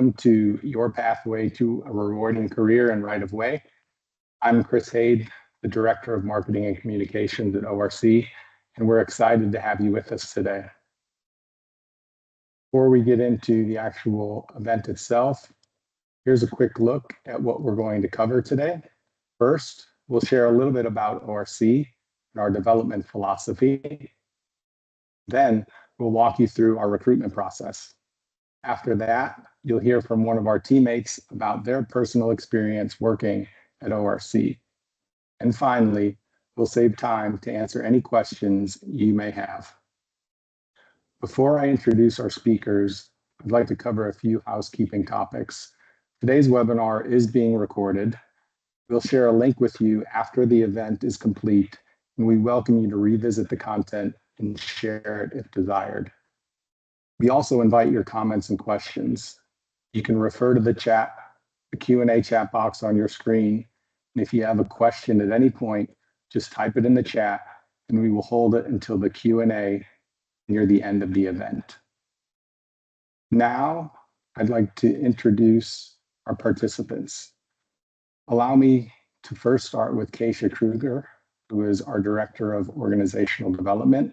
welcome to Your Pathway to a Rewarding Career in Right of Way. I'm Chris Haid, the Director of Marketing and Communications at ORC, and we're excited to have you with us today. Before we get into the actual event itself, here's a quick look at what we're going to cover today. First, we'll share a little bit about ORC and our development philosophy. Then we'll walk you through our recruitment process. After that, you'll hear from one of our teammates about their personal experience working at ORC. And finally, we'll save time to answer any questions you may have. Before I introduce our speakers, I'd like to cover a few housekeeping topics. Today's webinar is being recorded. We'll share a link with you after the event is complete, and we welcome you to revisit the content and share it if desired. We also invite your comments and questions. You can refer to the Q&A chat box on your screen. And if you have a question at any point, just type it in the chat and we will hold it until the Q&A near the end of the event. Now, I'd like to introduce our participants. Allow me to first start with Keisha Kruger, who is our Director of Organizational Development.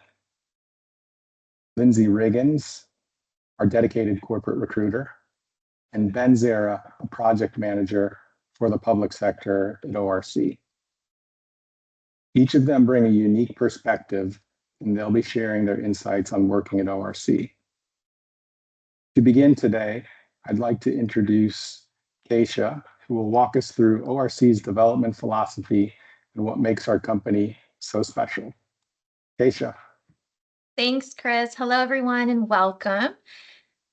Lindsay Riggins, our dedicated corporate recruiter, and Ben Zera, a project manager for the public sector at ORC. Each of them bring a unique perspective, and they'll be sharing their insights on working at ORC. To begin today, I'd like to introduce Keisha, who will walk us through ORC's development philosophy and what makes our company so special. Keisha. Thanks, Chris. Hello, everyone, and welcome.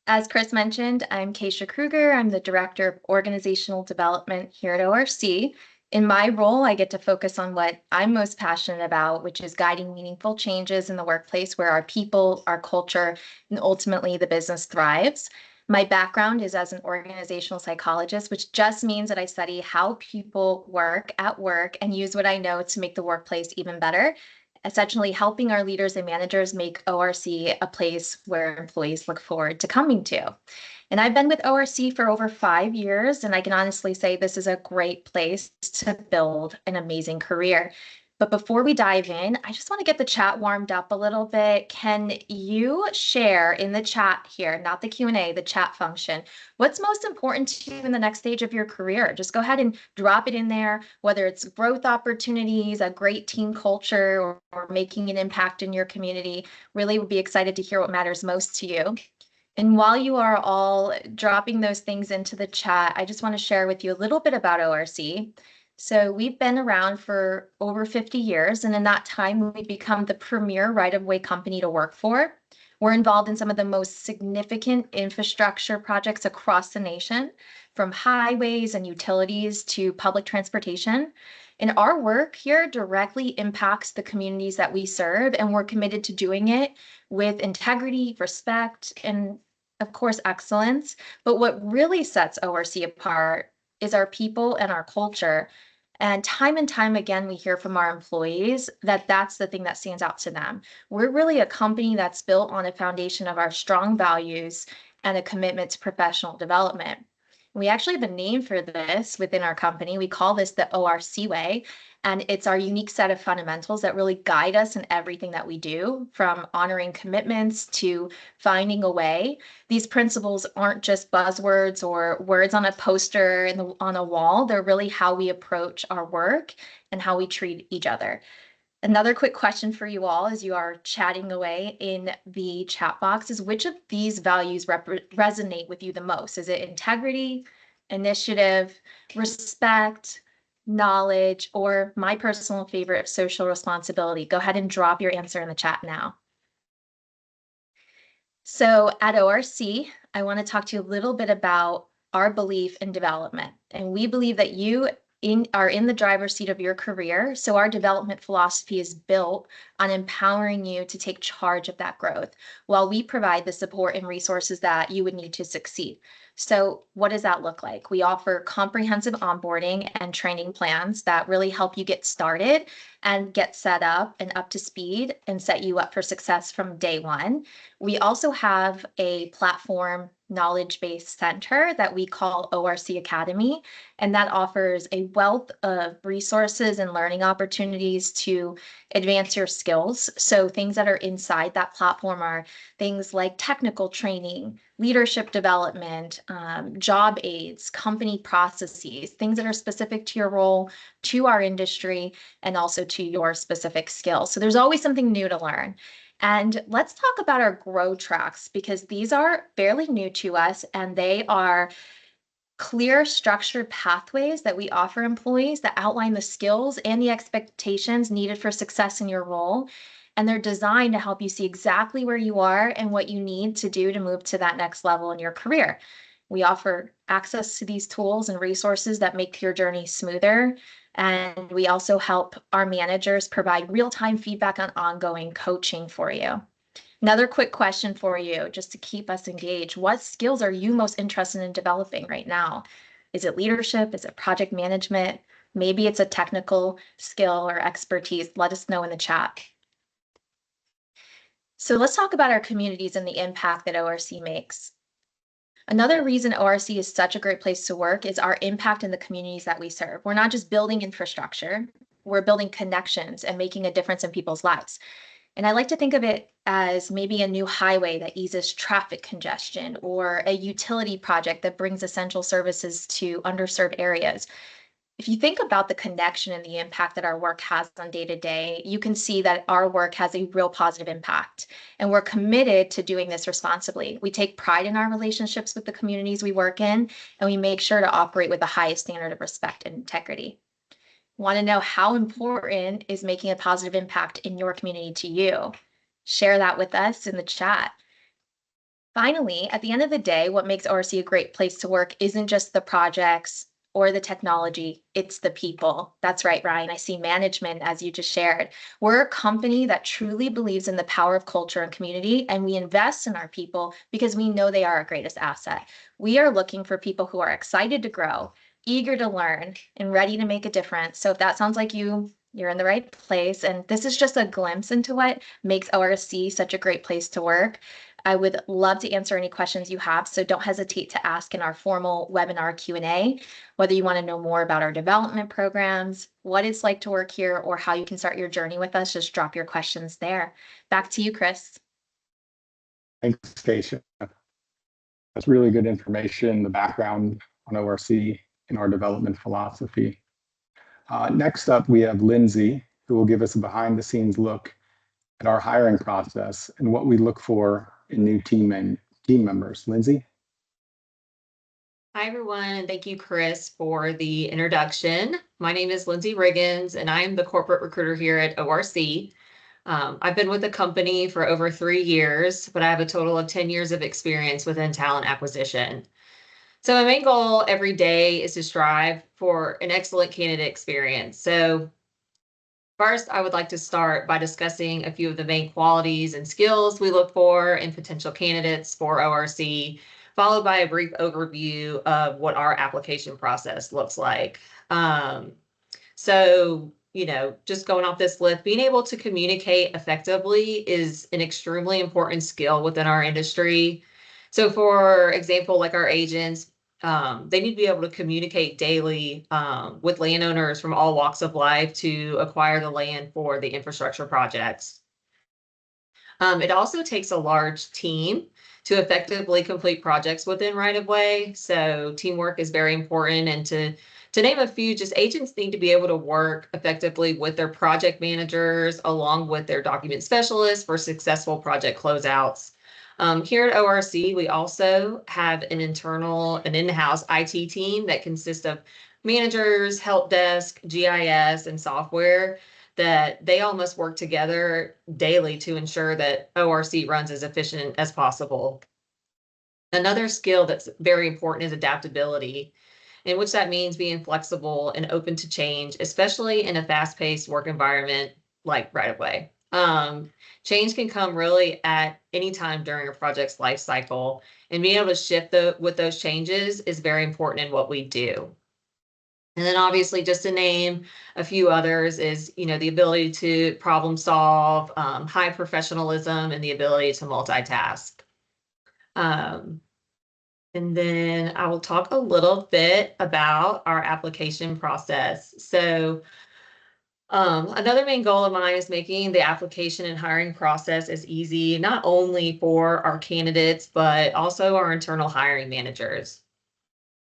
As Chris mentioned, I'm Keisha Kruger. I'm the Director of Organizational Development here at ORC. In my role, I get to focus on what I'm most passionate about, which is guiding meaningful changes in the workplace where our people, our culture, and ultimately the business thrives. My background is as an organizational psychologist, which just means that I study how people work at work and use what I know to make the workplace even better, essentially helping our leaders and managers make ORC a place where employees look forward to coming to. And I've been with ORC for over 5 years, and I can honestly say this is a great place to build an amazing career. But before we dive in, I just want to get the chat warmed up a little bit. Can you share in the chat here, not the Q&A, the chat function, what's most important to you in the next stage of your career? Just go ahead and drop it in there, whether it's growth opportunities, a great team culture, or making an impact in your community. Really would be excited to hear what matters most to you. And while you are all dropping those things into the chat, I just want to share with you a little bit about ORC. So we've been around for over 50 years, and in that time, we've become the premier right-of-way company to work for. We're involved in some of the most significant infrastructure projects across the nation, from highways and utilities to public transportation. And our work here directly impacts the communities that we serve, and we're committed to doing it with integrity, respect, and of course, excellence. But what really sets ORC apart is our people and our culture. And time again, we hear from our employees that that's the thing that stands out to them. We're really a company that's built on a foundation of our strong values and a commitment to professional development. We actually have a name for this within our company. We call this the ORC way, and it's our unique set of fundamentals that really guide us in everything that we do, from honoring commitments to finding a way. These principles aren't just buzzwords or words on a poster on a wall. They're really how we approach our work and how we treat each other. Another quick question for you all as you are chatting away in the chat box is, which of these values resonate with you the most? Is it integrity, initiative, respect, knowledge, or my personal favorite, social responsibility? Go ahead and drop your answer in the chat now. So at ORC, I want to talk to you a little bit about our belief in development. And we believe that you are in the driver's seat of your career. So our development philosophy is built on empowering you to take charge of that growth while we provide the support and resources that you would need to succeed. So what does that look like? We offer comprehensive onboarding and training plans that really help you get started and get set up and up to speed and set you up for success from day one. We also have a platform knowledge-based center that we call ORC Academy, and that offers a wealth of resources and learning opportunities to advance your skills. So things that are inside that platform are things like technical training, leadership development, job aids, company processes, things that are specific to your role, to our industry, and also to your specific skills. So there's always something new to learn. And let's talk about our grow tracks, because these are fairly new to us, and they are clear structured pathways that we offer employees that outline the skills and the expectations needed for success in your role. And they're designed to help you see exactly where you are and what you need to do to move to that next level in your career. We offer access to these tools and resources that make your journey smoother. And we also help our managers provide real-time feedback on ongoing coaching for you. Another quick question for you, just to keep us engaged. What skills are you most interested in developing right now? Is it leadership? Is it project management? Maybe it's a technical skill or expertise. Let us know in the chat. So let's talk about our communities and the impact that ORC makes. Another reason ORC is such a great place to work is our impact in the communities that we serve. We're not just building infrastructure, we're building connections and making a difference in people's lives. And I like to think of it as maybe a new highway that eases traffic congestion, or a utility project that brings essential services to underserved areas. If you think about the connection and the impact that our work has on day to day, you can see that our work has a real positive impact. And we're committed to doing this responsibly. We take pride in our relationships with the communities we work in, and we make sure to operate with the highest standard of respect and integrity. Want to know how important is making a positive impact in your community to you? Share that with us in the chat. Finally, at the end of the day, what makes ORC a great place to work isn't just the projects or the technology, it's the people. That's right, Ryan. I see management, as you just shared. We're a company that truly believes in the power of culture and community, and we invest in our people because we know they are our greatest asset. We are looking for people who are excited to grow, eager to learn, and ready to make a difference. So if that sounds like you, you're in the right place. And this is just a glimpse into what makes ORC such a great place to work. I would love to answer any questions you have, so don't hesitate to ask in our formal webinar Q&A, whether you want to know more about our development programs, what it's like to work here, or how you can start your journey with us. Just drop your questions there. Back to you, Chris. Thanks, Keisha. That's really good information, the background on ORC and our development philosophy. Next up, we have Lindsay, who will give us a behind-the-scenes look at our hiring process and what we look for in new team members. Lindsay? Hi, everyone, and thank you, Chris, for the introduction. My name is Lindsay Riggins, and I am the corporate recruiter here at ORC. I've been with the company for over 3 years, but I have a total of 10 years of experience within talent acquisition. So my main goal every day is to strive for an excellent candidate experience. So first, I would like to start by discussing a few of the main qualities and skills we look for in potential candidates for ORC, followed by a brief overview of what our application process looks like. So, just going off this list, being able to communicate effectively is an extremely important skill within our industry. So for example, like our agents, they need to be able to communicate daily with landowners from all walks of life to acquire the land for the infrastructure projects. It also takes a large team to effectively complete projects within right-of-way. So teamwork is very important. And to name a few, just agents need to be able to work effectively with their project managers along with their document specialists for successful project closeouts. Here at ORC, we also have an in-house IT team that consists of managers, help desk, GIS, and software that they all must work together daily to ensure that ORC runs as efficient as possible. Another skill that's very important is adaptability, in which that means being flexible and open to change, especially in a fast-paced work environment like right-of-way. Change can come really at any time during a project's life cycle, and being able to shift with those changes is very important in what we do. And then obviously, just to name a few others is, the ability to problem solve, high professionalism, and the ability to multitask. Um, and then I will talk a little bit about our application process. So another main goal of mine is making the application and hiring process as easy, not only for our candidates, but also our internal hiring managers.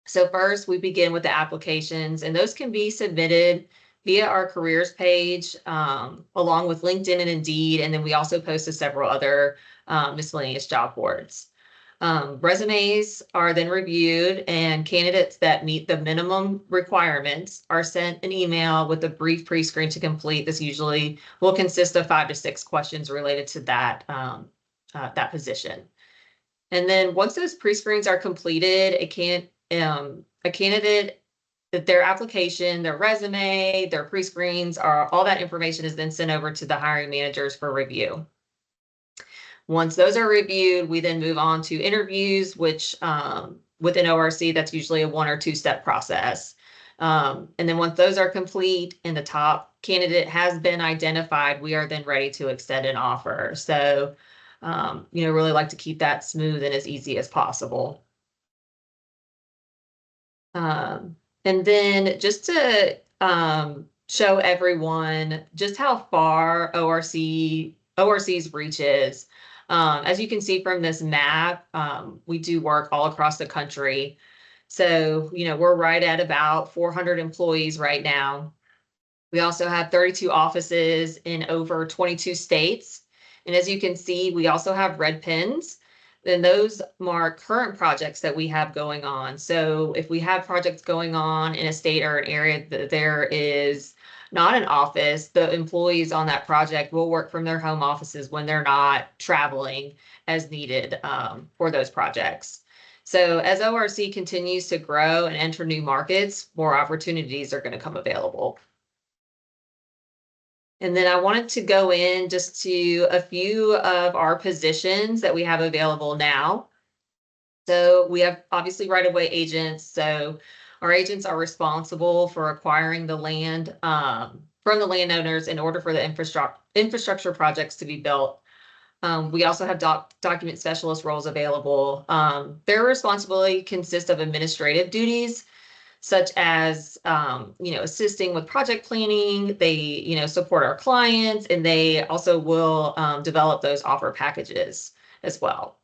So first, we begin with the applications, and those can be submitted via our careers page, along with LinkedIn and Indeed, and then we also post to several other miscellaneous job boards. Resumes are then reviewed, and candidates that meet the minimum requirements are sent an email with a brief pre-screen to complete. This usually will consist of 5 to 6 questions related to that position. And then once those pre-screens are completed, a candidate, their application, their resume, their pre-screens, all that information is then sent over to the hiring managers for review. Once those are reviewed, we then move on to interviews, which within ORC, that's usually a 1 or 2 step process. And then once those are complete and the top candidate has been identified, we are then ready to extend an offer. So, really like to keep that smooth and as easy as possible. And then just to show everyone just how far ORC's reach is. As you can see from this map, we do work all across the country. So, we're right at about 400 employees right now. We also have 32 offices in over 22 states. And as you can see, we also have red pins. Then those mark current projects that we have going on. So if we have projects going on in a state or an area that there is not an office, the employees on that project will work from their home offices when they're not traveling as needed for those projects. So as ORC continues to grow and enter new markets, more opportunities are going to come available. And then I wanted to go in just to a few of our positions that we have available now. So we have obviously right-of-way agents. So our agents are responsible for acquiring the land from the landowners in order for the infrastructure projects to be built. We also have document specialist roles available. Their responsibility consists of administrative duties, such as, assisting with project planning. They, support our clients, and they also will develop those offer packages as well.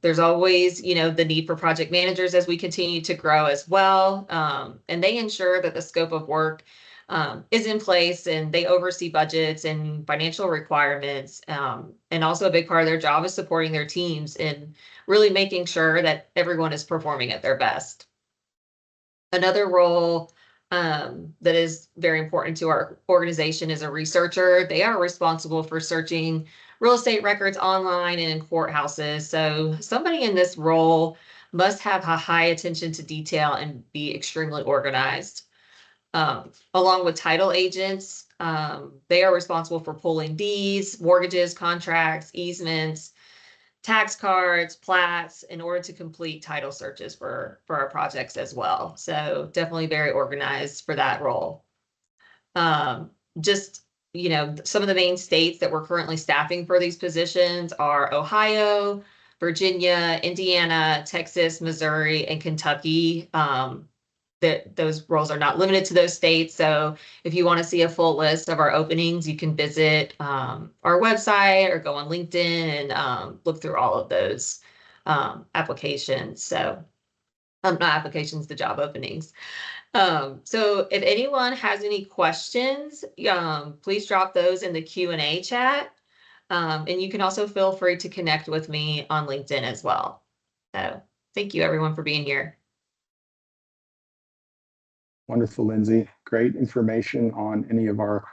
There's always, the need for project managers as we continue to grow as well. And they ensure that the scope of work is in place, and they oversee budgets and financial requirements. And also a big part of their job is supporting their teams and really making sure that everyone is performing at their best. Another role that is very important to our organization is a researcher. They are responsible for searching real estate records online and in courthouses. So somebody in this role must have a high attention to detail and be extremely organized. Along with title agents, they are responsible for pulling deeds, mortgages, contracts, easements, tax cards, plats, in order to complete title searches for our projects as well. So definitely very organized for that role. Just, some of the main states that we're currently staffing for these positions are Ohio, Virginia, Indiana, Texas, Missouri, and Kentucky. That those roles are not limited to those states. So if you want to see a full list of our openings, you can visit our website or go on LinkedIn and look through all of those applications. So not applications, the job openings. So if anyone has any questions, please drop those in the Q&A chat. And you can also feel free to connect with me on LinkedIn as well. So thank you everyone for being here. Wonderful, Lindsay. Great information on any of our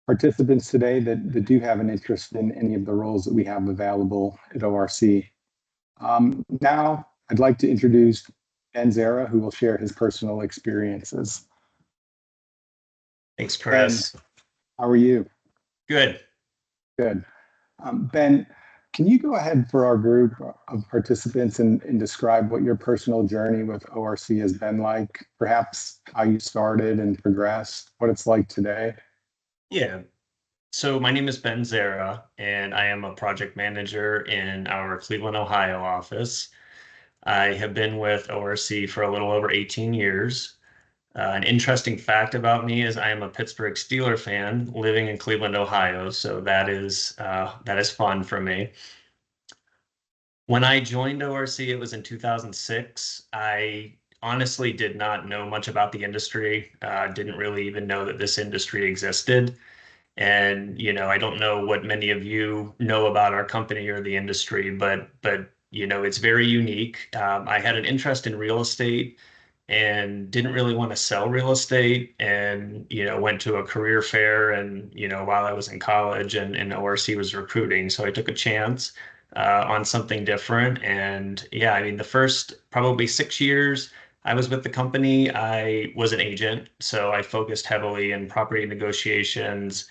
participants today that do have an interest in any of the roles that we have available at ORC. Now, I'd like to introduce Ben Zara, who will share his personal experiences. Thanks, Chris. Ben, how are you? Good. Good. Ben, can you go ahead for our group of participants and describe what your personal journey with ORC has been like? Perhaps how you started and progressed, what it's like today? Yeah. So my name is Ben Zara, and I am a project manager in our Cleveland, Ohio office. I have been with ORC for a little over 18 years. An interesting fact about me is I am a Pittsburgh Steelers fan living in Cleveland, Ohio. So that is fun for me. When I joined ORC, it was in 2006. I honestly did not know much about the industry. Didn't really even know that this industry existed. And, I don't know what many of you know about our company or the industry, but it's very unique. I had an interest in real estate and didn't really want to sell real estate and, went to a career fair and, while I was in college and ORC was recruiting. So I took a chance on something different. And yeah, I mean, the first probably 6 years I was with the company, I was an agent. So I focused heavily in property negotiations,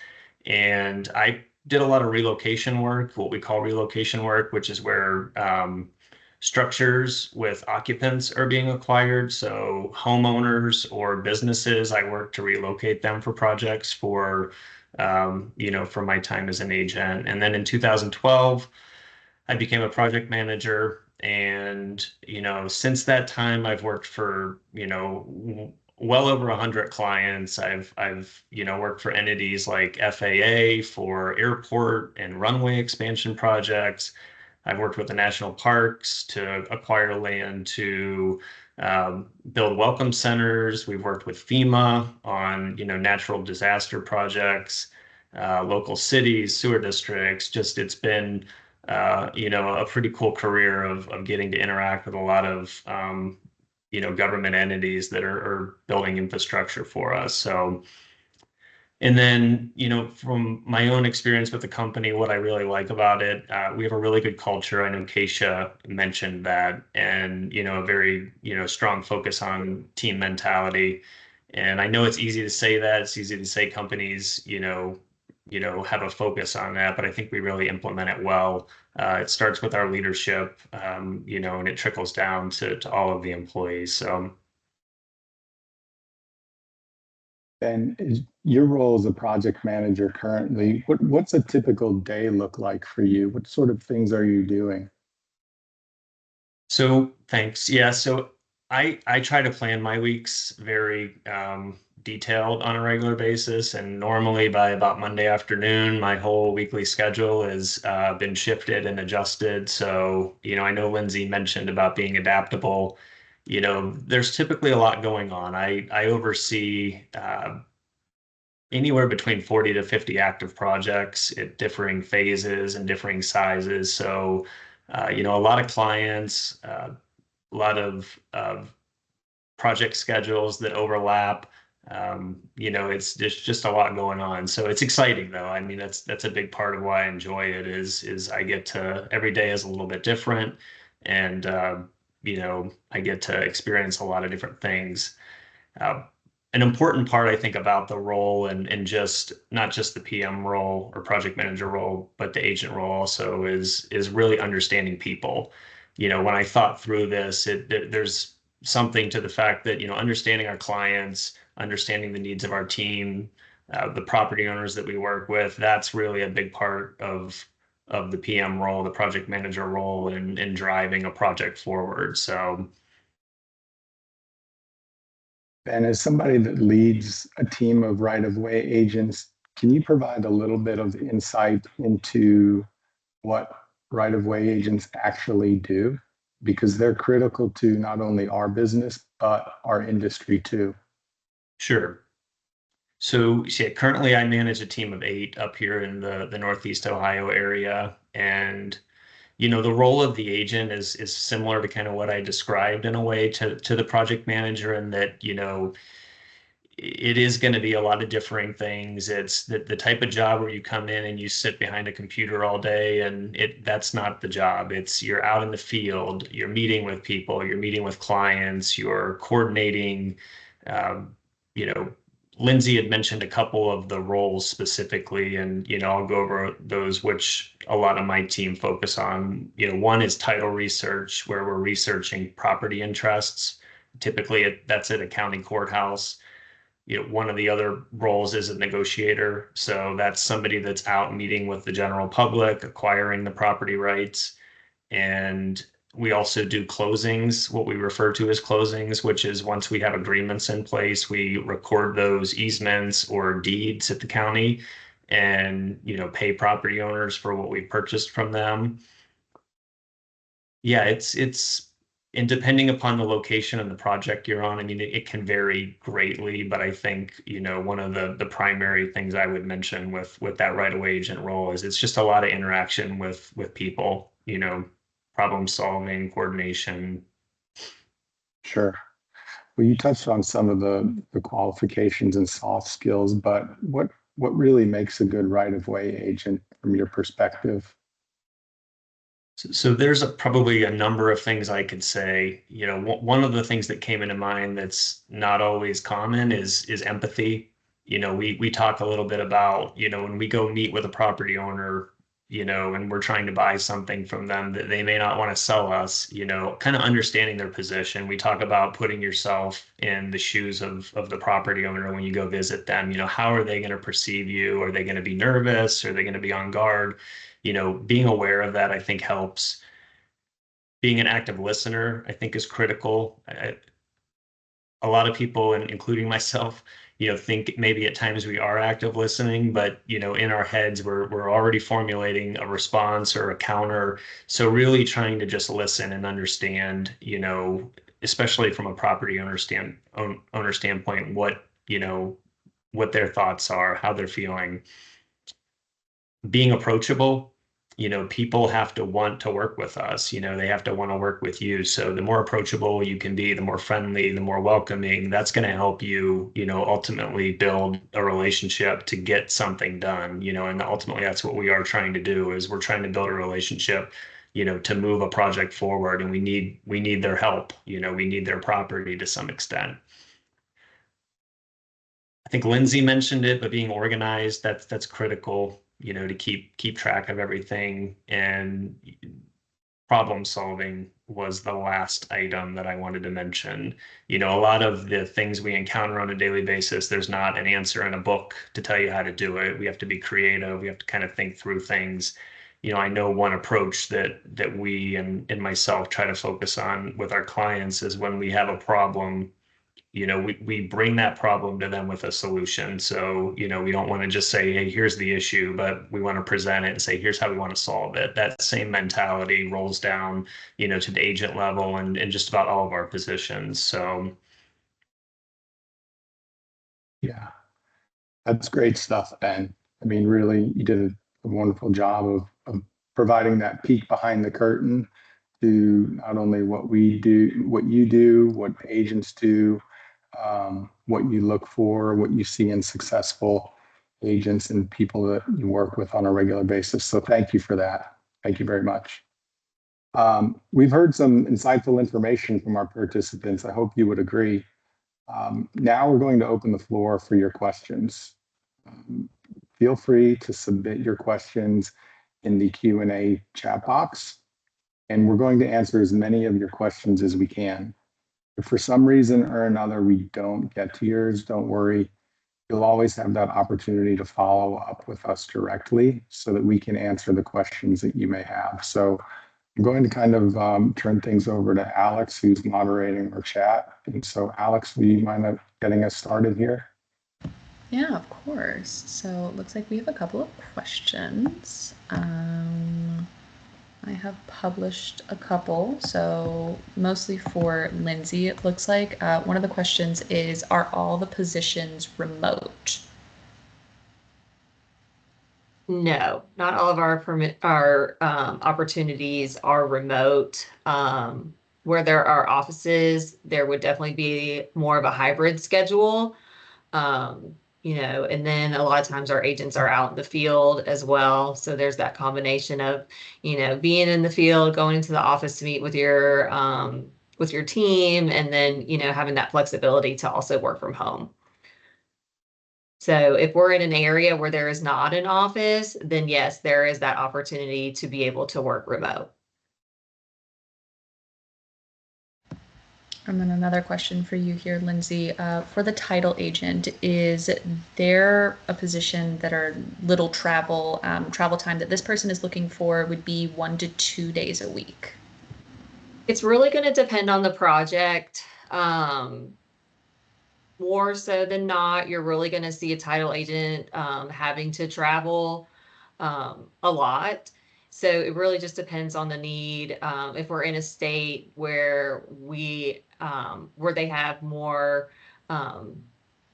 and I did a lot of relocation work, what we call relocation work, which is where structures with occupants are being acquired. So homeowners or businesses, I work to relocate them for projects for my time as an agent. And then in 2012, I became a project manager. And, since that time, I've worked for, well over 100 clients. I've worked for entities like FAA for airport and runway expansion projects. I've worked with the national parks to acquire land to build welcome centers. We've worked with FEMA on natural disaster projects, local cities, sewer districts. Just it's been a pretty cool career of getting to interact with a lot of government entities that are building infrastructure for us. So, and then, from my own experience with the company, what I really like about it, we have a really good culture. I know Keisha mentioned that, and, a very, strong focus on team mentality. And I know it's easy to say that. It's easy to say companies, have a focus on that, but I think we really implement it well. It starts with our leadership, and it trickles down to all of the employees. So. And your role as a project manager currently, what's a typical day look like for you? What sort of things are you doing? So thanks. Yeah. So I try to plan my weeks very detailed on a regular basis. And normally by about Monday afternoon, my whole weekly schedule has been shifted and adjusted. So, I know Lindsay mentioned about being adaptable. There's typically a lot going on. I oversee anywhere between 40 to 50 active projects at differing phases and differing sizes. So, a lot of clients, a lot of project schedules that overlap. It's just a lot going on. So it's exciting though. I mean, that's a big part of why I enjoy it is I get to, every day is a little bit different, and I get to experience a lot of different things. An important part, I think, about the role and just not just the PM role or project manager role, but the agent role also is really understanding people. When I thought through this, there's something to the fact that, understanding our clients, understanding the needs of our team, the property owners that we work with, that's really a big part of the PM role, the project manager role, in driving a project forward. So. And as somebody that leads a team of right-of-way agents, can you provide a little bit of insight into what right-of-way agents actually do? Because they're critical to not only our business, but our industry too. Sure. So yeah, currently I manage a team of 8 up here in the Northeast Ohio area. And, the role of the agent is similar to kind of what I described in a way to the project manager, in that, it is going to be a lot of differing things. It's the type of job where you come in and you sit behind a computer all day, and that's not the job. It's you're out in the field, you're meeting with people, you're meeting with clients, you're coordinating, um, you know, Lindsay had mentioned a couple of the roles specifically, and I'll go over those, which a lot of my team focus on. One is title research, where we're researching property interests. Typically, that's at a county courthouse. One of the other roles is a negotiator, so that's somebody that's out meeting with the general public, acquiring the property rights, and we also do closings, what we refer to as closings, which is once we have agreements in place, we record those easements or deeds at the county and, pay property owners for what we purchased from them. Yeah, and depending upon the location and the project you're on, I mean, it can vary greatly, but I think, one of the primary things I would mention with that right-of-way agent role is it's just a lot of interaction with people, problem solving, coordination. Sure. Well, you touched on some of the qualifications and soft skills, but what really makes a good right-of-way agent from your perspective? So there's probably a number of things I could say. One of the things that came into mind that's not always common is empathy. We talk a little bit about, when we go meet with a property owner, and we're trying to buy something from them that they may not want to sell us, kind of understanding their position. We talk about putting yourself in the shoes of the property owner when you go visit them. How are they going to perceive you? Are they going to be nervous? Are they going to be on guard? Being aware of that, I think, helps. Being an active listener, I think, is critical. A lot of people, and including myself, think maybe at times we are active listening, but in our heads we're already formulating a response or a counter. So really trying to just listen and understand, especially from a property owner standpoint, what their thoughts are, how they're feeling. Being approachable. People have to want to work with us. They have to want to work with you. So the more approachable you can be, the more friendly, the more welcoming, that's going to help you, ultimately build a relationship to get something done, and ultimately that's what we are trying to do, is we're trying to build a relationship, to move a project forward, and we need their help. We need their property to some extent. I think Lindsay mentioned it, but being organized, that's critical, to keep track of everything. And problem solving was the last item that I wanted to mention. A lot of the things we encounter on a daily basis, there's not an answer in a book to tell you how to do it. We have to be creative. We have to kind of think through things. I know one approach that we and myself try to focus on with our clients is when we have a problem, we bring that problem to them with a solution. So, we don't want to just say, hey, here's the issue, but we want to present it and say, here's how we want to solve it. That same mentality rolls down, to the agent level and just about all of our positions. So. Yeah, that's great stuff, Ben. I mean, really, you did a wonderful job of providing that peek behind the curtain to not only what we do, what you do, what agents do, what you look for, what you see in successful agents and people that you work with on a regular basis. So thank you for that. Thank you very much. We've heard some insightful information from our participants. I hope you would agree. Now we're going to open the floor for your questions. Feel free to submit your questions in the Q&A chat box, and we're going to answer as many of your questions as we can. If for some reason or another we don't get to yours, don't worry. You'll always have that opportunity to follow up with us directly so that we can answer the questions that you may have. So I'm going to kind of turn things over to Alex, who's moderating our chat. And so Alex, will you mind getting us started here? Yeah, of course. So it looks like we have a couple of questions. I have published a couple, so mostly for Lindsay, it looks like. One of the questions is, are all the positions remote? No, not all of our opportunities are remote. Where there are offices, there would definitely be more of a hybrid schedule. And then a lot of times our agents are out in the field as well. So there's that combination of, being in the field, going into the office to meet with your team, and then, having that flexibility to also work from home. So if we're in an area where there is not an office, then yes, there is that opportunity to be able to work remote. And then another question for you here, Lindsay. For the title agent, is there a position that are little travel time that this person is looking for would be 1 to 2 days a week? It's really going to depend on the project. More so than not, you're really going to see a title agent having to travel a lot. So it really just depends on the need. If we're in a state where where they have more,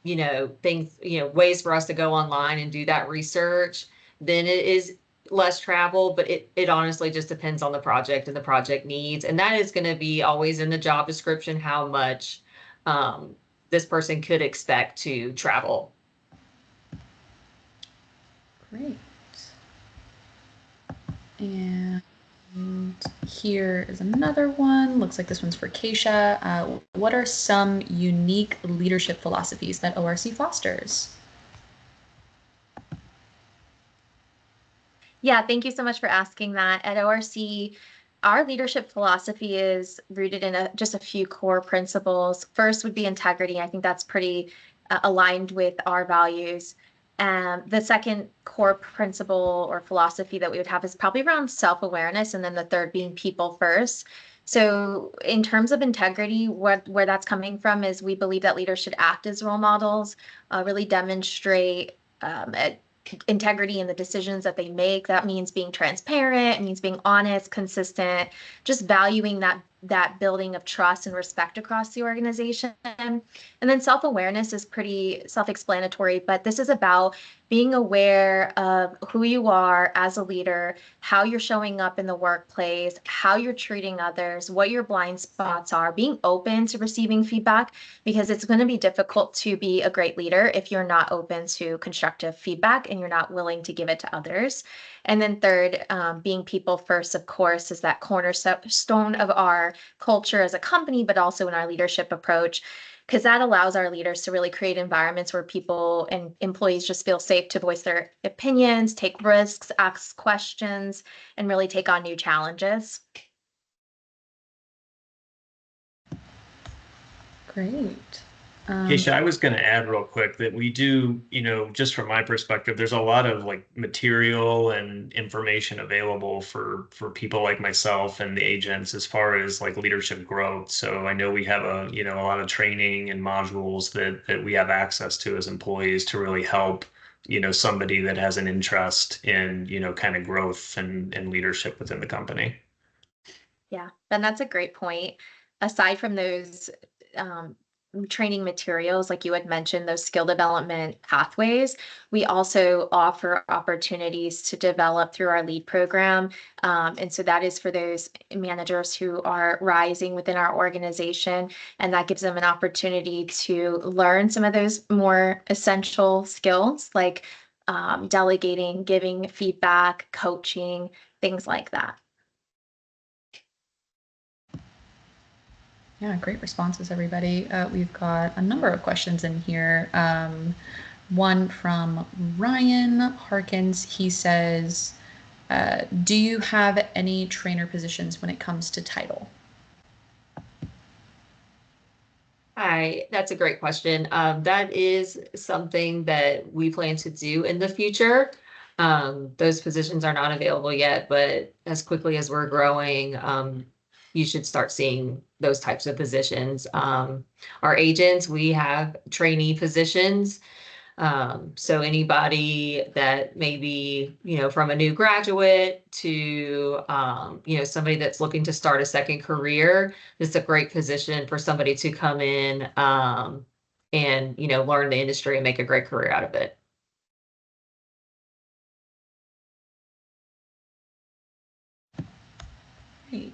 things, ways for us to go online and do that research, then it is less travel, but it honestly just depends on the project and the project needs. And that is going to be always in the job description, how much this person could expect to travel. Great. And here is another one. Looks like this one's for Keisha. What are some unique leadership philosophies that ORC fosters? Yeah, thank you so much for asking that. At ORC, our leadership philosophy is rooted in just a few core principles. First would be integrity. I think that's pretty aligned with our values. The second core principle or philosophy that we would have is probably around self-awareness, and then the third being people first. So in terms of integrity, where that's coming from is we believe that leaders should act as role models, really demonstrate integrity in the decisions that they make. That means being transparent, it means being honest, consistent, just valuing that building of trust and respect across the organization. And then self-awareness is pretty self-explanatory, but this is about being aware of who you are as a leader, how you're showing up in the workplace, how you're treating others, what your blind spots are, being open to receiving feedback, because it's going to be difficult to be a great leader if you're not open to constructive feedback and you're not willing to give it to others. And then third, being people first, of course, is that cornerstone of our culture as a company, but also in our leadership approach, because that allows our leaders to really create environments where people and employees just feel safe to voice their opinions, take risks, ask questions, and really take on new challenges. Great. Keisha, I was going to add real quick that we do, just from my perspective, there's a lot of like material and information available for people like myself and the agents as far as like leadership growth. So I know we have a lot of training and modules that we have access to as employees to really help, somebody that has an interest in, kind of growth and leadership within the company. Yeah, and that's a great point. Aside from those training materials, like you had mentioned, those skill development pathways, we also offer opportunities to develop through our lead program. And so that is for those managers who are rising within our organization, and that gives them an opportunity to learn some of those more essential skills like delegating, giving feedback, coaching, things like that. Yeah, great responses, everybody. We've got a number of questions in here. One from Ryan Harkins. He says, do you have any trainer positions when it comes to title? Hi, that's a great question. That is something that we plan to do in the future. Those positions are not available yet, but as quickly as we're growing, you should start seeing those types of positions. Our agents, we have trainee positions. So anybody that may be, from a new graduate to, somebody that's looking to start a second career, this is a great position for somebody to come in and, learn the industry and make a great career out of it. Great.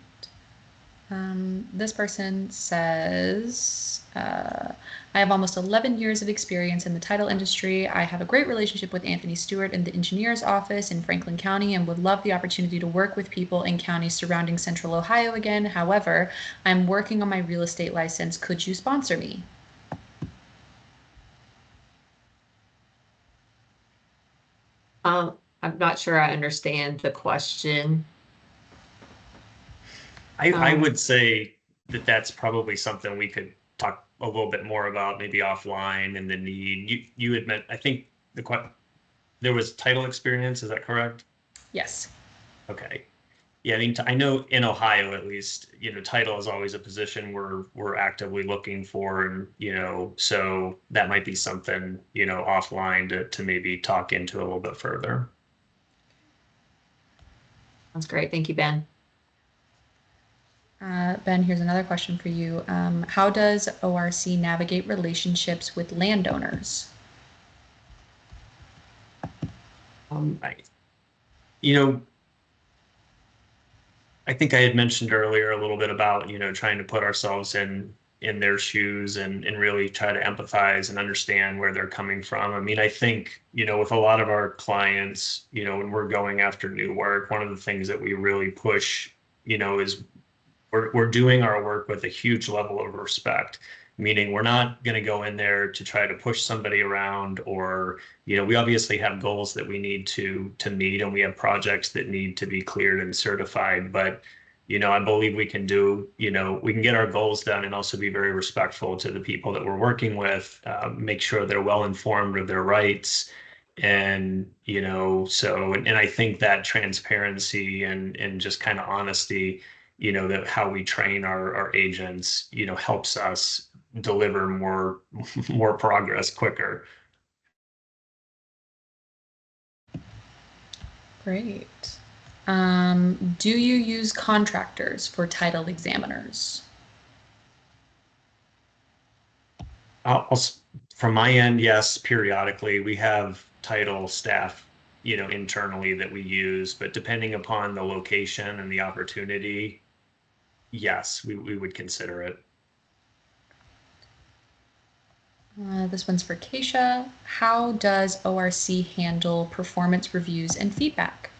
This person says, I have almost 11 years of experience in the title industry. I have a great relationship with Anthony Stewart in the engineer's office in Franklin County and would love the opportunity to work with people in counties surrounding Central Ohio again. However, I'm working on my real estate license. Could you sponsor me? I'm not sure I understand the question. I Um, would say that that's probably something we could talk a little bit more about, maybe offline, and the need. You admit, I think there was title experience. Is that correct? Yes. Okay. Yeah, I mean, I know in Ohio at least, title is always a position we're actively looking for, and so that might be something offline to maybe talk into a little bit further. That's great. Thank you, Ben. Ben, here's another question for you. How does ORC navigate relationships with landowners? I, you know, I think I had mentioned earlier a little bit about, trying to put ourselves in their shoes and really try to empathize and understand where they're coming from. I mean, I think, with a lot of our clients, when we're going after new work, one of the things that we really push, is we're doing our work with a huge level of respect, meaning we're not going to go in there to try to push somebody around, or we obviously have goals that we need to meet, and we have projects that need to be cleared and certified, but I believe we can we can get our goals done and also be very respectful to the people that we're working with, make sure they're well informed of their rights. And and I think that transparency and just kind of honesty, that how we train our agents, helps us deliver more progress quicker. Great. Do you use contractors for title examiners? From my end, yes, periodically we have title staff, internally that we use, but depending upon the location and the opportunity, yes, we would consider it. This one's for Keisha. How does ORC handle performance reviews and feedback?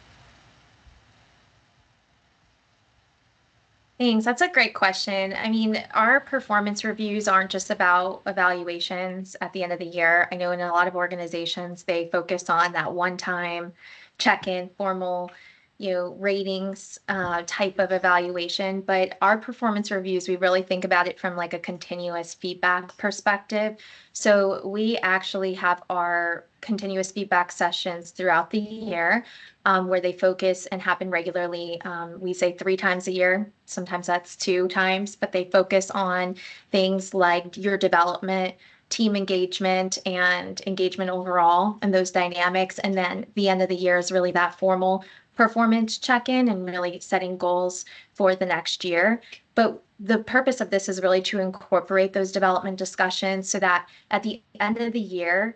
Thanks. That's a great question. I mean, our performance reviews aren't just about evaluations at the end of the year. I know in a lot of organizations, they focus on that one-time check-in, formal, ratings type of evaluation. But our performance reviews, we really think about it from like a continuous feedback perspective. So we actually have our continuous feedback sessions throughout the year, where they focus and happen regularly. We say 3 times a year. Sometimes that's 2 times, but they focus on things like your development, team engagement, and engagement overall, and those dynamics. And then the end of the year is really that formal performance check-in and really setting goals for the next year. But the purpose of this is really to incorporate those development discussions so that at the end of the year,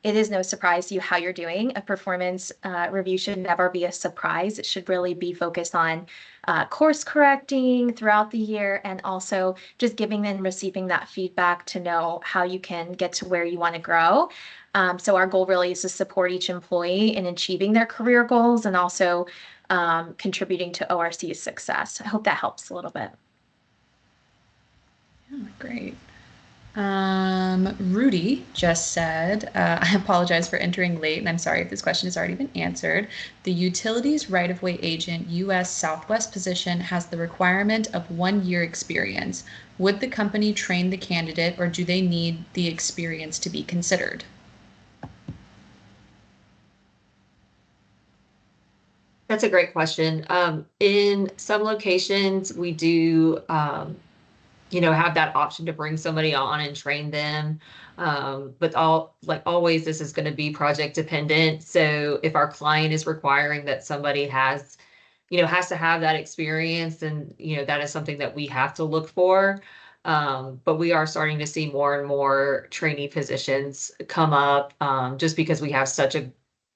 it is no surprise to you how you're doing. A performance review should never be a surprise. It should really be focused on course correcting throughout the year, and also just giving and receiving that feedback to know how you can get to where you want to grow. So our goal really is to support each employee in achieving their career goals and also contributing to ORC's success. I hope that helps a little bit. Yeah, great. Rudy just said, I apologize for entering late, and I'm sorry if this question has already been answered. The utilities right-of-way agent U.S. Southwest position has the requirement of 1 year experience. Would the company train the candidate, or do they need the experience to be considered? That's a great question. In some locations, we do, have that option to bring somebody on and train them. But always, this is going to be project dependent. So if our client is requiring that somebody has to have that experience, then, that is something that we have to look for. But we are starting to see more and more trainee positions come up, just because we have such a,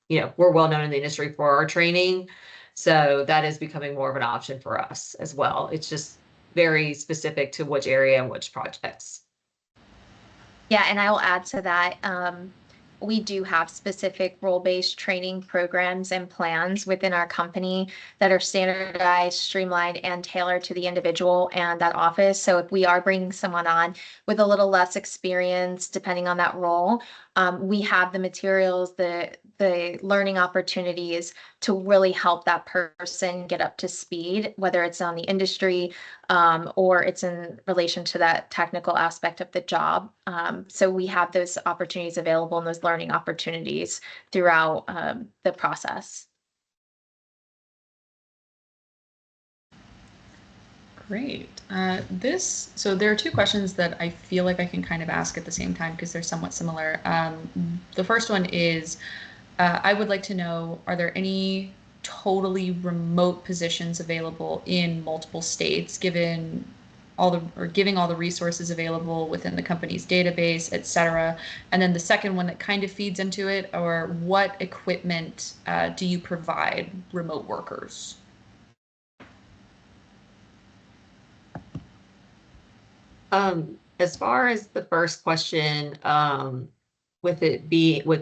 we're well known in the industry for our training. So that is becoming more of an option for us as well. It's just very specific to which area and which projects. Yeah, and I will add to that. We do have specific role-based training programs and plans within our company that are standardized, streamlined, and tailored to the individual and that office. So if we are bringing someone on with a little less experience, depending on that role, we have the materials, the learning opportunities to really help that person get up to speed, whether it's on the industry or it's in relation to that technical aspect of the job. So we have those opportunities available and those learning opportunities throughout the process. Great. So there are two questions that I feel like I can kind of ask at the same time because they're somewhat similar. The first one is, I would like to know, are there any totally remote positions available in multiple states, giving all the resources available within the company's database, et cetera? And then the second one that kind of feeds into it, or what equipment do you provide remote workers? As far as the first question, with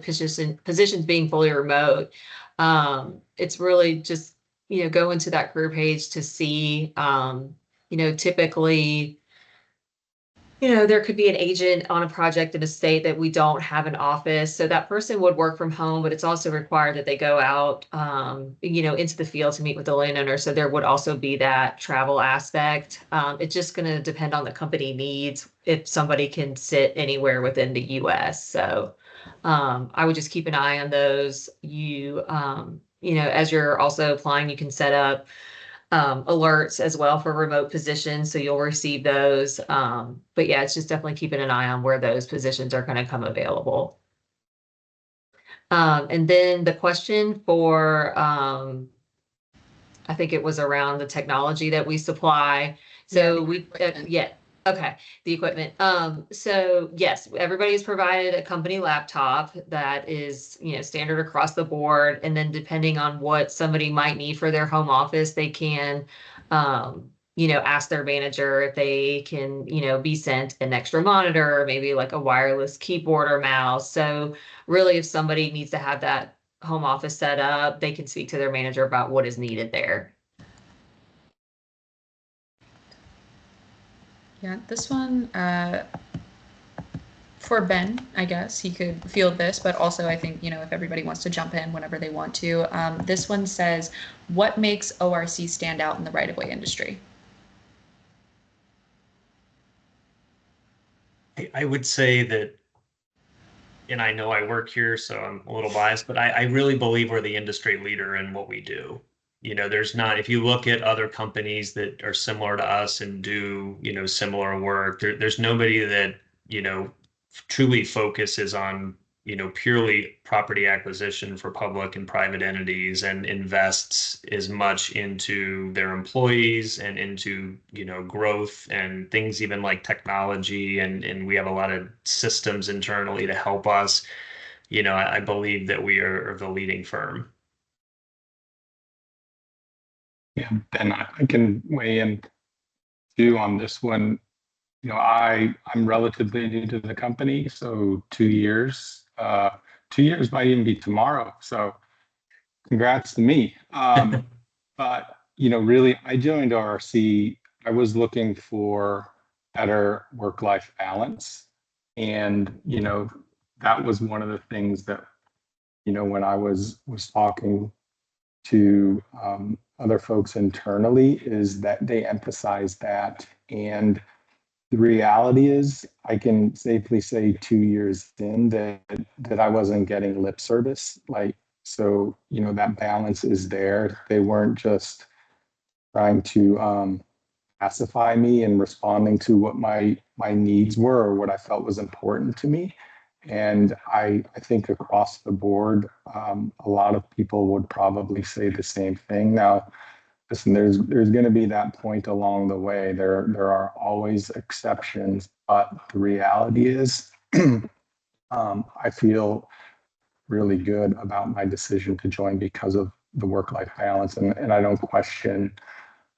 positions being fully remote, it's really just, go into that career page to see, typically, there could be an agent on a project in a state that we don't have an office. So that person would work from home, but it's also required that they go out, into the field to meet with the landowner. So there would also be that travel aspect. It's just going to depend on the company needs if somebody can sit anywhere within the US. So I would just keep an eye on those. As you're also applying, you can set up alerts as well for remote positions, so you'll receive those. But yeah, it's just definitely keeping an eye on where those positions are going to come available. And then the question for, I think it was around the technology that we supply. So okay, the equipment. So yes, everybody is provided a company laptop that is, standard across the board. And then depending on what somebody might need for their home office, they can, ask their manager if they can, be sent an extra monitor, or maybe like a wireless keyboard or mouse. So really, if somebody needs to have that home office set up, they can speak to their manager about what is needed there. Yeah, this one, for Ben, I guess he could field this, but also I think, if everybody wants to jump in whenever they want to. This one says, what makes ORC stand out in the right-of-way industry? I would say that, and I know I work here, so I'm a little biased, but I really believe we're the industry leader in what we do. There's not, if you look at other companies that are similar to us and do, similar work, there's nobody that, truly focuses on, purely property acquisition for public and private entities and invests as much into their employees and into, growth and things even like technology. And we have a lot of systems internally to help us. I believe that we are the leading firm. Yeah, and I can weigh in too on this one. I'm relatively new to the company, so 2 years. 2 years might even be tomorrow. So congrats to me. But really, I joined ORC. I was looking for better work-life balance, and that was one of the things that when I was talking to other folks internally, is that they emphasized that. And the reality is, I can safely say 2 years in that I wasn't getting lip service. So that balance is there. They weren't just trying to pacify me and responding to what my needs were or what I felt was important to me. And I think across the board, a lot of people would probably say the same thing. Now, listen, there's going to be that point along the way. There are always exceptions, but the reality is, I feel really good about my decision to join because of the work-life balance, and I don't question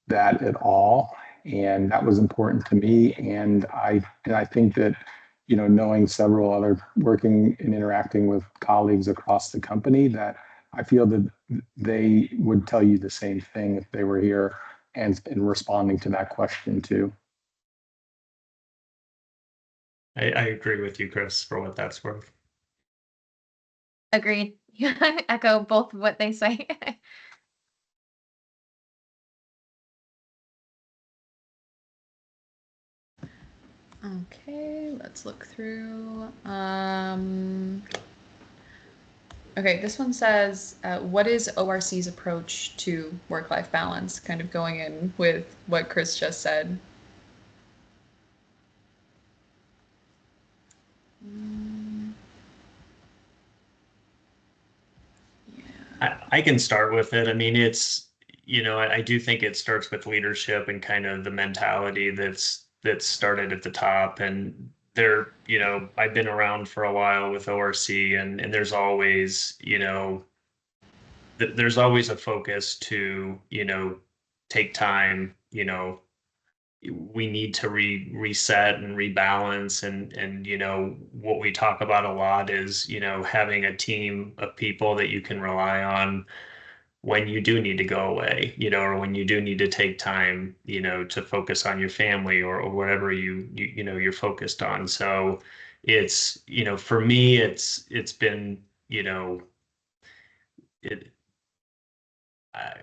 that at all. And that was important to me, and I think that knowing several other working and interacting with colleagues across the company, that I feel that they would tell you the same thing if they were here and responding to that question too. I agree with you, Chris, for what that's worth. Agreed. Echo both of what they say. Okay, let's look through. Okay, this one says, what is ORC's approach to work-life balance? Kind of going in with what Chris just said. I can start with it. I mean, it's, I do think it starts with leadership and kind of the mentality that's started at the top. And there, I've been around for a while with ORC, and there's always, there's always a focus to, take time, we need to reset and rebalance, and what we talk about a lot is having a team of people that you can rely on when you do need to go away, or when you do need to take time, to focus on your family, or whatever you're focused on. So it's, for me, it's been, it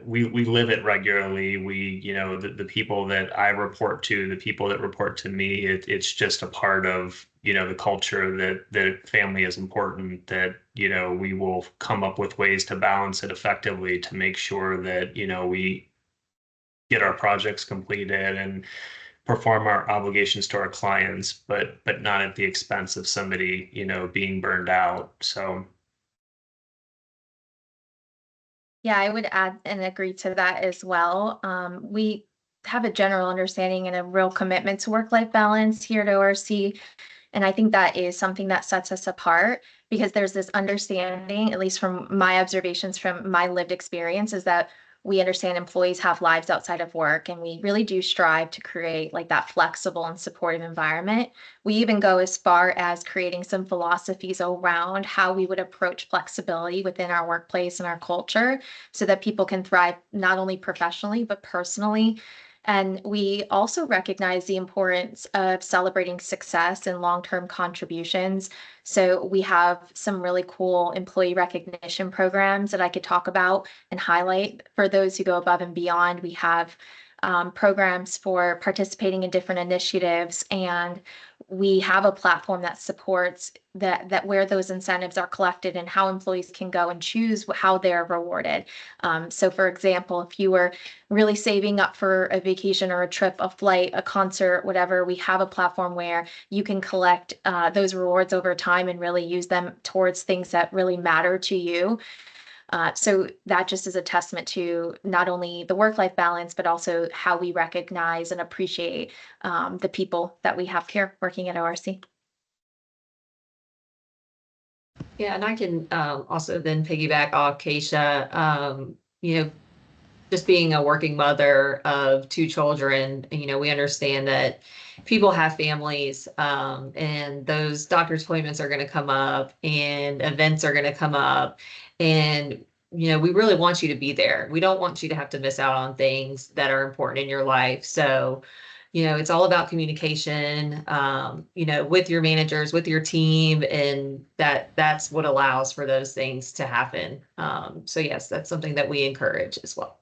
we live it regularly. The people that I report to, the people that report to me, it's just a part of, the culture that family is important, that, we will come up with ways to balance it effectively to make sure that, we get our projects completed and perform our obligations to our clients, but not at the expense of somebody, being burned out. So Yeah, I would add and agree to that as well. We have a general understanding and a real commitment to work-life balance here at ORC. And I think that is something that sets us apart because there's this understanding, at least from my observations from my lived experience, is that we understand employees have lives outside of work, and we really do strive to create like that flexible and supportive environment. We even go as far as creating some philosophies around how we would approach flexibility within our workplace and our culture so that people can thrive not only professionally but personally. And we also recognize the importance of celebrating success and long-term contributions. So we have some really cool employee recognition programs that I could talk about and highlight. For those who go above and beyond, we have programs for participating in different initiatives, and we have a platform that supports that where those incentives are collected and how employees can go and choose how they're rewarded. So for example, if you were really saving up for a vacation or a trip, a flight, a concert, whatever, we have a platform where you can collect those rewards over time and really use them towards things that really matter to you. So that just is a testament to not only the work-life balance, but also how we recognize and appreciate the people that we have here working at ORC. Yeah, and I can also then piggyback off Keisha. Just being a working mother of two children, we understand that people have families, and those doctor's appointments are going to come up and events are going to come up. And, we really want you to be there. We don't want you to have to miss out on things that are important in your life. So, it's all about communication, with your managers, with your team, and that's what allows for those things to happen. So yes, that's something that we encourage as well.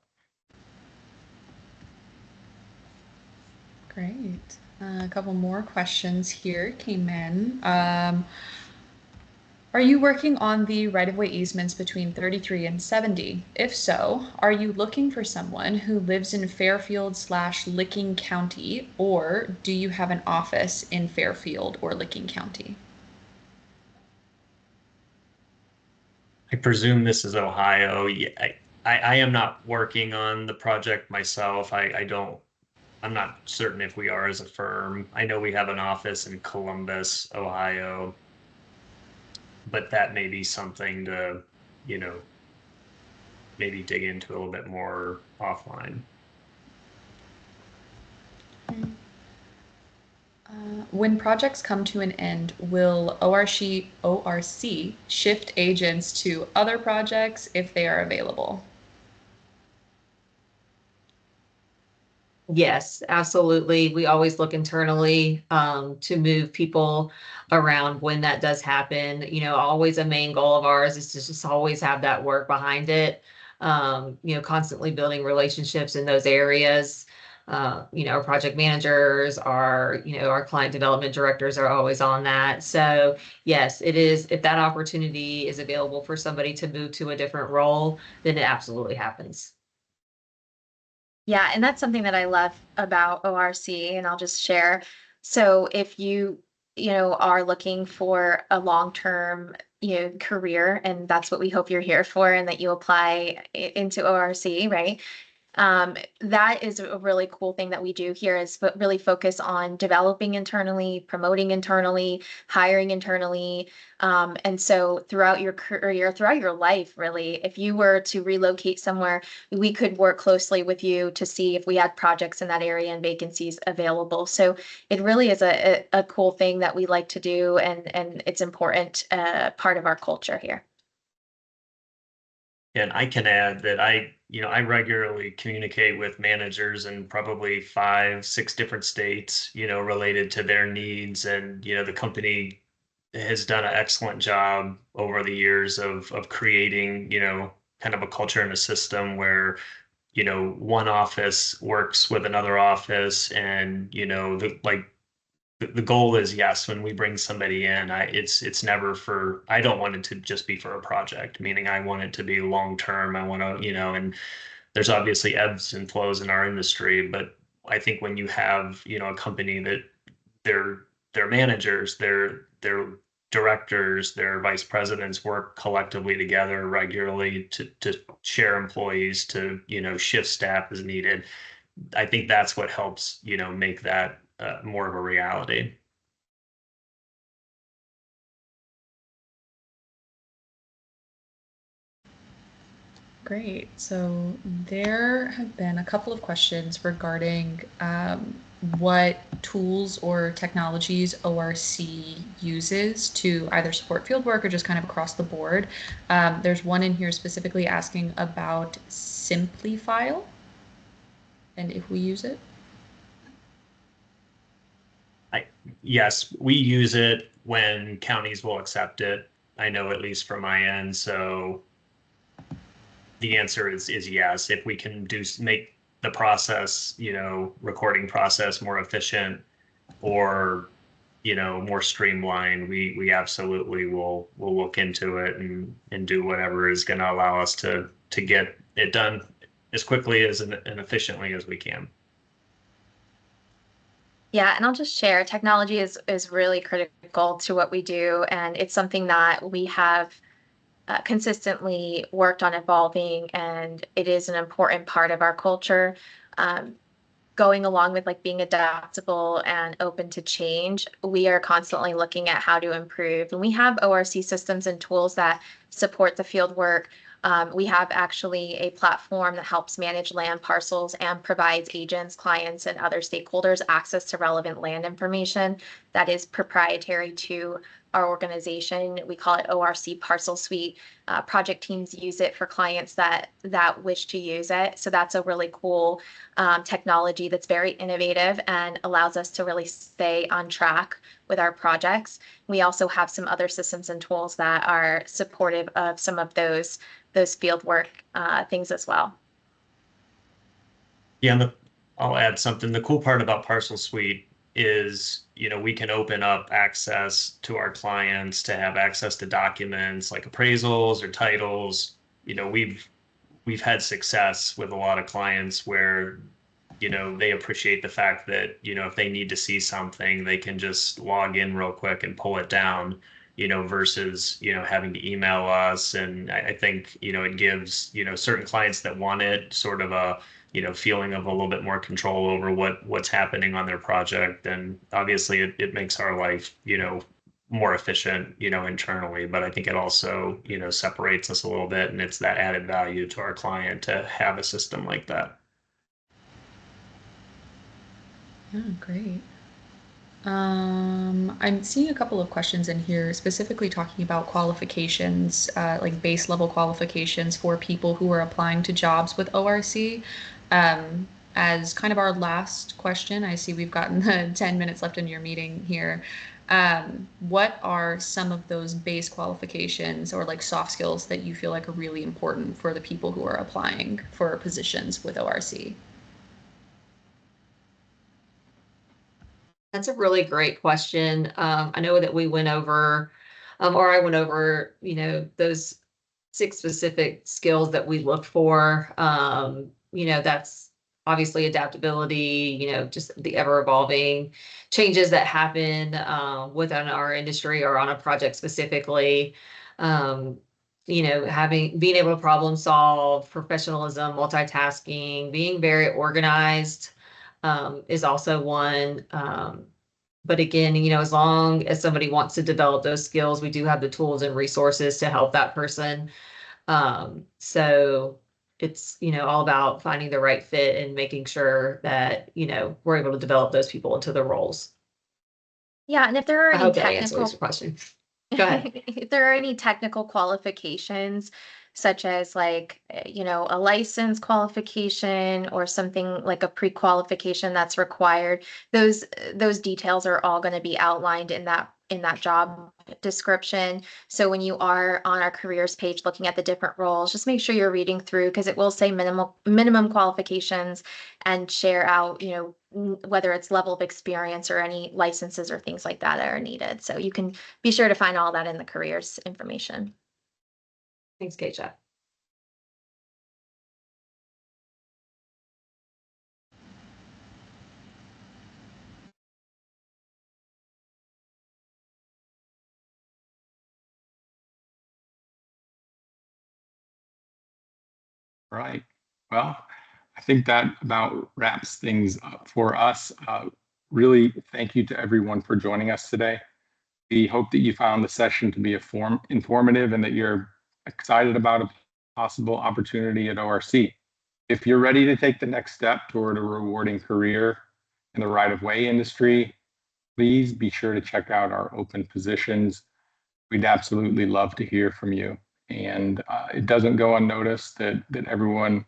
Great. A couple more questions here came in. Are you working on the right-of-way easements between 33 and 70? If so, are you looking for someone who lives in Fairfield/Licking County, or do you have an office in Fairfield or Licking County? I presume this is Ohio. Yeah, I am not working on the project myself. I'm not certain if we are as a firm. I know we have an office in Columbus, Ohio, but that may be something to, maybe dig into a little bit more offline. When projects come to an end, will ORC shift agents to other projects if they are available? Yes, absolutely. We always look internally to move people around when that does happen. Always a main goal of ours is to just always have that work behind it. Constantly building relationships in those areas. Our project managers, our client development directors are always on that. So yes, it is. If that opportunity is available for somebody to move to a different role, then it absolutely happens. Yeah, and that's something that I love about ORC, and I'll just share. So if you are looking for a long-term career, and that's what we hope you're here for, and that you apply into ORC, right? That is a really cool thing that we do here is really focus on developing internally, promoting internally, hiring internally. And so throughout your career, throughout your life, really, if you were to relocate somewhere, we could work closely with you to see if we had projects in that area and vacancies available. So it really is a cool thing that we like to do, and it's important part of our culture here. And I can add that I regularly communicate with managers in probably 5, 6 different states, related to their needs. And, the company has done an excellent job over the years of creating, kind of a culture and a system where, one office works with another office and, the goal is, yes, when we bring somebody in, it's never for, I don't want it to just be for a project, meaning I want it to be long term. I want to, and there's obviously ebbs and flows in our industry, but I think when you have, a company that their managers, their directors, their vice presidents work collectively together regularly to share employees, to, shift staff as needed. I think that's what helps, make that more of a reality. Great. So there have been a couple of questions regarding what tools or technologies ORC uses to either support fieldwork or just kind of across the board. There's one in here specifically asking about Simplifile and if we use it. Yes, we use it when counties will accept it. I know at least from my end. So the answer is yes. If we can make the process, recording process more efficient or more streamlined, we absolutely will look into it and do whatever is going to allow us to get it done as quickly as and efficiently as we can. Yeah, and I'll just share technology is really critical to what we do, and it's something that we have consistently worked on evolving, and it is an important part of our culture. Um, Going along with like being adaptable and open to change, we are constantly looking at how to improve. And we have ORC systems and tools that support the field work. We have actually a platform that helps manage land parcels and provides agents, clients, and other stakeholders access to relevant land information that is proprietary to our organization. We call it ORC Parcel Suite. Project teams use it for clients that wish to use it. So that's a really cool technology that's very innovative and allows us to really stay on track with our projects. We also have some other systems and tools that are supportive of some of those field work things as well. Yeah, I'll add something. The cool part about Parcel Suite is, we can open up access to our clients to have access to documents like appraisals or titles. We've had success with a lot of clients where, they appreciate the fact that, if they need to see something, they can just log in real quick and pull it down, versus, having to email us. And I think, it gives, certain clients that want it sort of a, feeling of a little bit more control over what's happening on their project. And obviously it makes our life, more efficient, internally, but I think it also, separates us a little bit, and it's that added value to our client to have a system like that. Yeah, great. I'm seeing a couple of questions in here specifically talking about qualifications, like base level qualifications for people who are applying to jobs with ORC. as kind of our last question, I see we've gotten the 10 minutes left in your meeting here. What are some of those base qualifications or like soft skills that you feel like are really important for the people who are applying for positions with ORC? That's a really great question. I know that we went over, or I went over, those 6 specific skills that we look for. That's obviously adaptability, just the ever evolving changes that happen within our industry or on a project specifically. Being able to problem solve, professionalism, multitasking, being very organized is also one. But again, as long as somebody wants to develop those skills, we do have the tools and resources to help that person. So it's, all about finding the right fit and making sure that, we're able to develop those people into the roles. Yeah, and if there are I any hope that answers technical your question. Go ahead. if there are any technical qualifications, such as like, a license qualification or something like a pre-qualification that's required, those details are all going to be outlined in that job description. So when you are on our careers page looking at the different roles, just make sure you're reading through because it will say minimum qualifications and share out, whether it's level of experience or any licenses or things like that are needed. So you can be sure to find all that in the careers information. Thanks, Keisha. Right. Well, I think that about wraps things up for us. Really, thank you to everyone for joining us today. We hope that you found the session to be informative and that you're excited about a possible opportunity at ORC. If you're ready to take the next step toward a rewarding career in the right-of-way industry, please be sure to check out our open positions. We'd absolutely love to hear from you. And it doesn't go unnoticed that everyone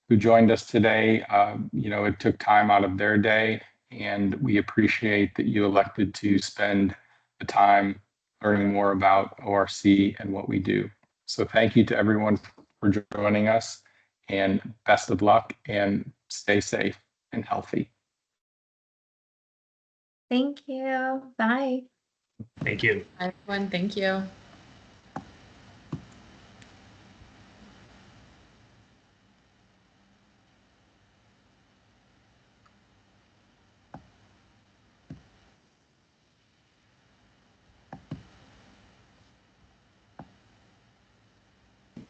who joined us today, it took time out of their day, and we appreciate that you elected to spend the time learning more about ORC and what we do. So thank you to everyone for joining us, and best of luck, and stay safe and healthy. Thank you. Bye. Thank you. Everyone, thank you.